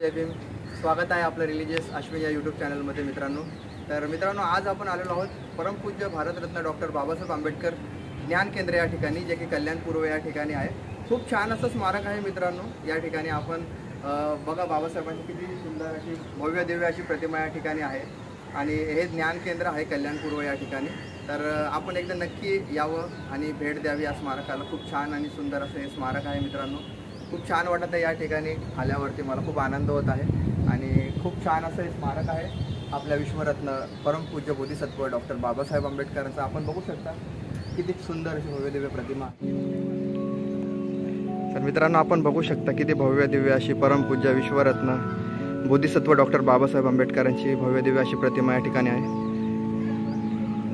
जय भीम. स्वागत आहे आपलं रिलीजियस अश्विन या यूट्यूब चॅनलमध्ये. मित्रांनो आज आपण आलेलो आहोत परमपूज्य भारतरत्न डॉक्टर बाबासाहेब आंबेडकर ज्ञान केंद्र या ठिकाणी, जे की कल्याण पूर्व या ठिकाणी आहे. खूप छान असं स्मारक आहे मित्रांनो. या ठिकाणी आपण बघा बाबासाहेबांची किती सुंदर अशी भव्य दिव्य अशी प्रतिमा या ठिकाणी आहे आणि हे ज्ञान केंद्र आहे कल्याण पूर्व या ठिकाणी. तर आपण एकदा नक्की यावं आणि भेट द्यावी या स्मारकाला. खूप छान आणि सुंदर असं हे स्मारक आहे मित्रांनो. खूप छान वाटत आहे या ठिकाणी आल्यावरती. मला खूप आनंद होत आहे आणि खूप छान असं हे स्मारक आहे आपल्या विश्वरत्न परमपूज्य बोधिसत्व डॉक्टर बाबासाहेब आंबेडकरांचं. आपण बघू शकता किती सुंदर अशी भव्य दिव्य प्रतिमा. तर मित्रांनो आपण बघू शकता किती भव्य दिव्य अशी परमपूज्य विश्वरत्न बोधिसत्व डॉक्टर बाबासाहेब आंबेडकरांची भव्य दिव्य अशी प्रतिमा या ठिकाणी आहे.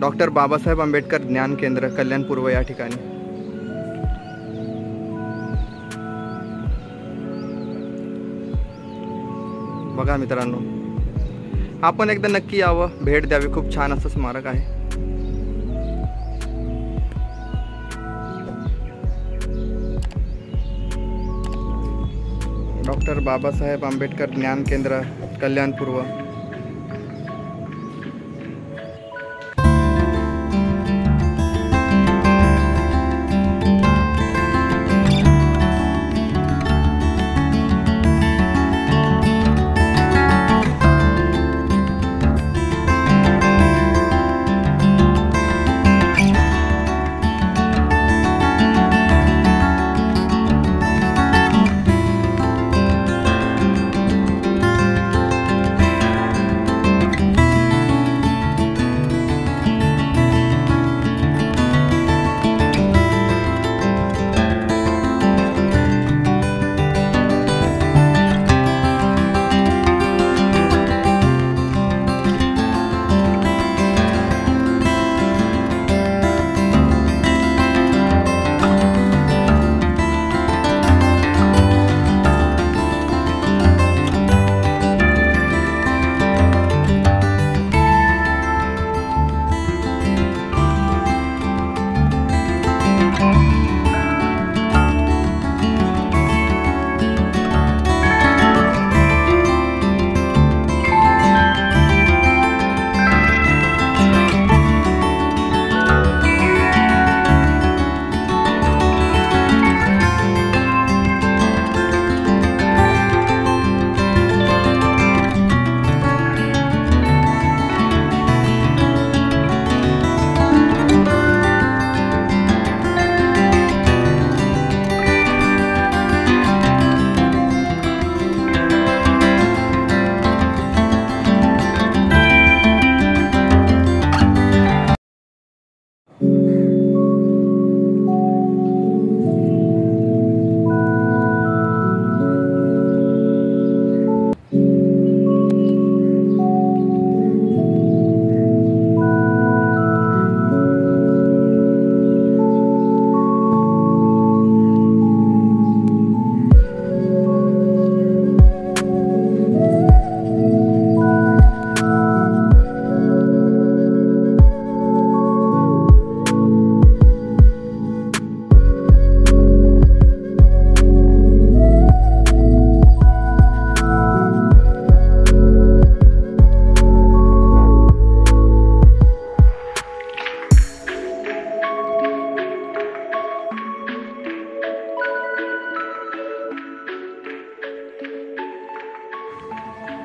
डॉक्टर बाबासाहेब आंबेडकर ज्ञान केंद्र कल्याण पूर्व या ठिकाणी. बघा मित्रांनो आपण एकदा नक्की यावं, भेट द्यावी. खूप छान असं स्मारक आहे. डॉक्टर बाबासाहेब आंबेडकर ज्ञान केंद्र कल्याण पूर्व.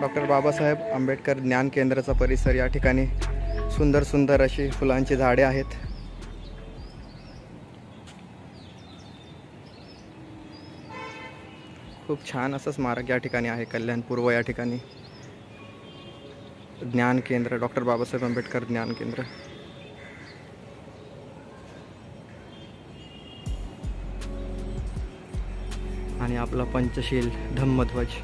डॉक्टर बाबासाहेब आंबेडकर ज्ञान केंद्राचा परिसर. या ठिकाणी सुंदर सुंदर अशी फुलांची झाडे आहेत. खूप छान असं स्मारक या ठिकाणी आहे कल्याण पूर्व या ठिकाणी. ज्ञान केंद्र डॉक्टर बाबासाहेब आंबेडकर ज्ञान केंद्र. आणि आपला पंचशील धम्मध्वज.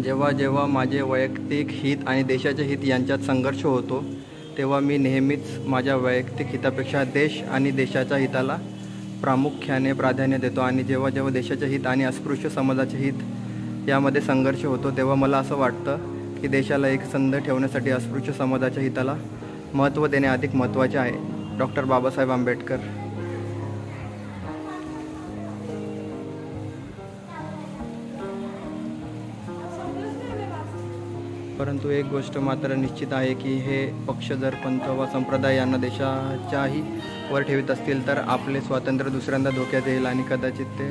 जेव्हा जेव्हा माझे वैयक्तिक हित आणि देशाचे हित यांच्यात संघर्ष होतो तेव्हा मी नेहमीच माझ्या वैयक्तिक हितापेक्षा देश आणि देशाच्या हिताला प्रामुख्याने प्राधान्य देतो. आणि जेव्हा जेव्हा देशाचे हित आणि अस्पृश्य समाजाचे हित यामध्ये संघर्ष होतो तेव्हा मला असं वाटतं की देशाला एकसंध ठेवण्यासाठी अस्पृश्य समाजाच्या हिताला महत्त्व देणे अधिक महत्त्वाचे आहे. डॉक्टर बाबासाहेब आंबेडकर. परंतु एक गोष्ट मात्र निश्चित आहे की हे पक्ष जर पंथ व संप्रदाय यांना देशाच्याही वर ठेवित असतील तर आपले स्वातंत्र्य दुसऱ्यांदा धोक्यात येईल आणि कदाचित ते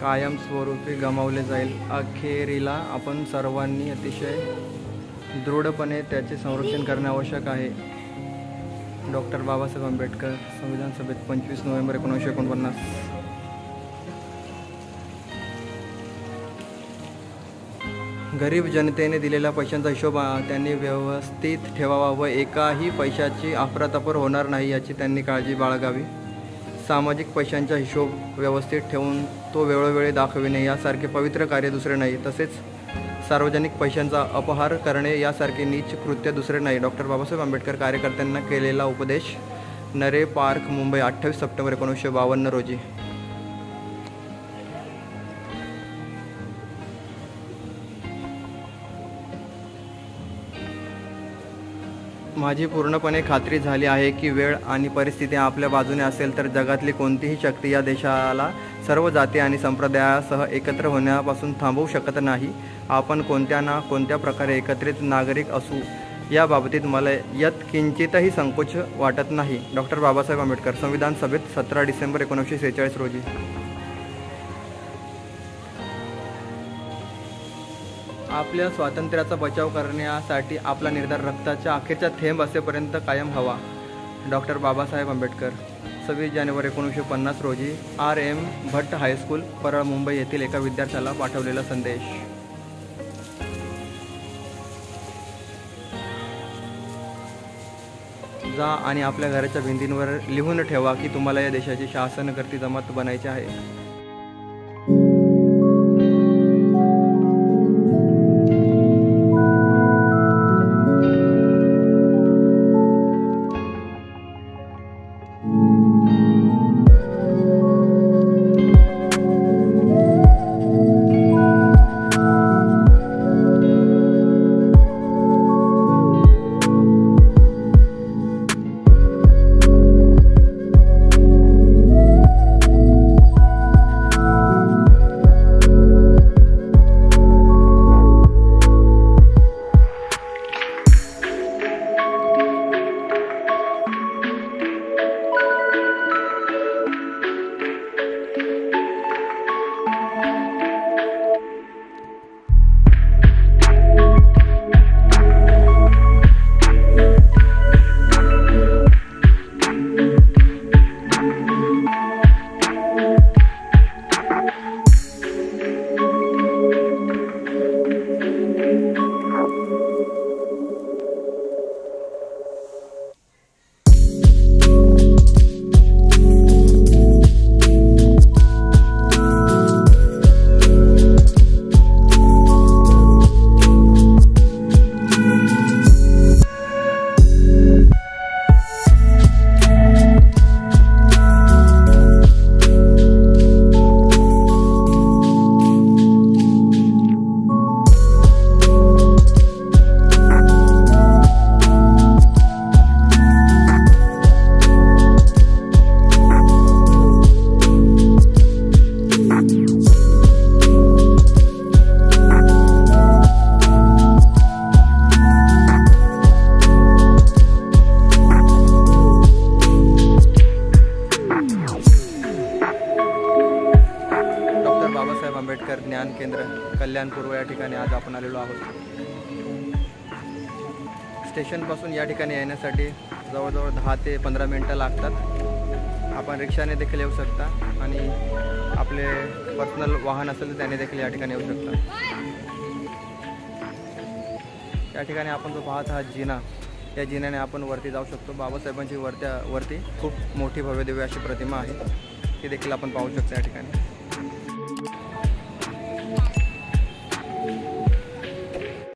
कायमस्वरूपी गमावले जाईल. अखेरीला आपण सर्वांनी अतिशय दृढपणे त्याचे संरक्षण करणे आवश्यक आहे. डॉक्टर बाबासाहेब आंबेडकर. संविधान सभेत 25 नोव्हेंबर 1949. गरीब जनतेने दिलेल्या पैशांचा हिशोब त्यांनी व्यवस्थित ठेवावा व एकाही पैशाची अफरातफर होणार नाही याची त्यांनी काळजी बाळगावी. सामाजिक पैशांचा हिशोब व्यवस्थित ठेवून तो वेळोवेळी दाखविणे यासारखे पवित्र कार्य दुसरे नाही. तसेच सार्वजनिक पैशांचा अपहार करणे यासारखे नीच कृत्य दुसरे नाही. डॉक्टर बाबासाहेब आंबेडकर कार्यकर्त्यांना केलेला उपदेश. नरे पार्क, मुंबई, 28 सप्टेंबर 1952 रोजी. माझी पूर्णपणे खात्री झाली आहे की वेळ आणि परिस्थिती आपल्या बाजूने असेल तर जगातली कोणतीही शक्ती या देशाला सर्व जाती आणि संप्रदायासह एकत्र होण्यापासून थांबवू शकत नाही. आपण कोणत्या ना कोणत्या प्रकारे एकत्रित नागरिक असू याबाबतीत मला यत्किंचितही संकोच वाटत नाही. डॉक्टर बाबासाहेब आंबेडकर. संविधान सभेत 17 डिसेंबर 1946 रोजी. आपल्या स्वातंत्र्याचा बचाव करण्यासाठी आपला निर्धार रक्ताच्या अखेरच्या थेंब असेपर्यंत कायम हवा. डॉक्टर बाबासाहेब आंबेडकर. 26 जानेवारी 1950 रोजी R.M. भट्ट हायस्कूल, परळ, मुंबई येथील एका विद्यार्थ्याला पाठवलेला संदेश. जा आणि आपल्या घराच्या भिंतींवर लिहून ठेवा की तुम्हाला या देशाची शासनकर्ती जमात बनायचे आहे. ज्ञान केंद्र कल्याण पूर्व या ठिकाणी आज आपण आलेलो आहोत. स्टेशनपासून या ठिकाणी येण्यासाठी जवळजवळ 10 ते 15 मिनटं लागतात. आपण रिक्षाने देखील येऊ शकता आणि आपले पर्सनल वाहन असेल तर त्याने देखील या ठिकाणी येऊ शकता. या ठिकाणी आपण जो पाहत आहात जिना, या जिन्याने आपण वरती जाऊ शकतो. बाबासाहेबांची वरती खूप मोठी भव्यदिव्य अशी प्रतिमा आहे, ती देखील आपण पाहू शकतो या ठिकाणी.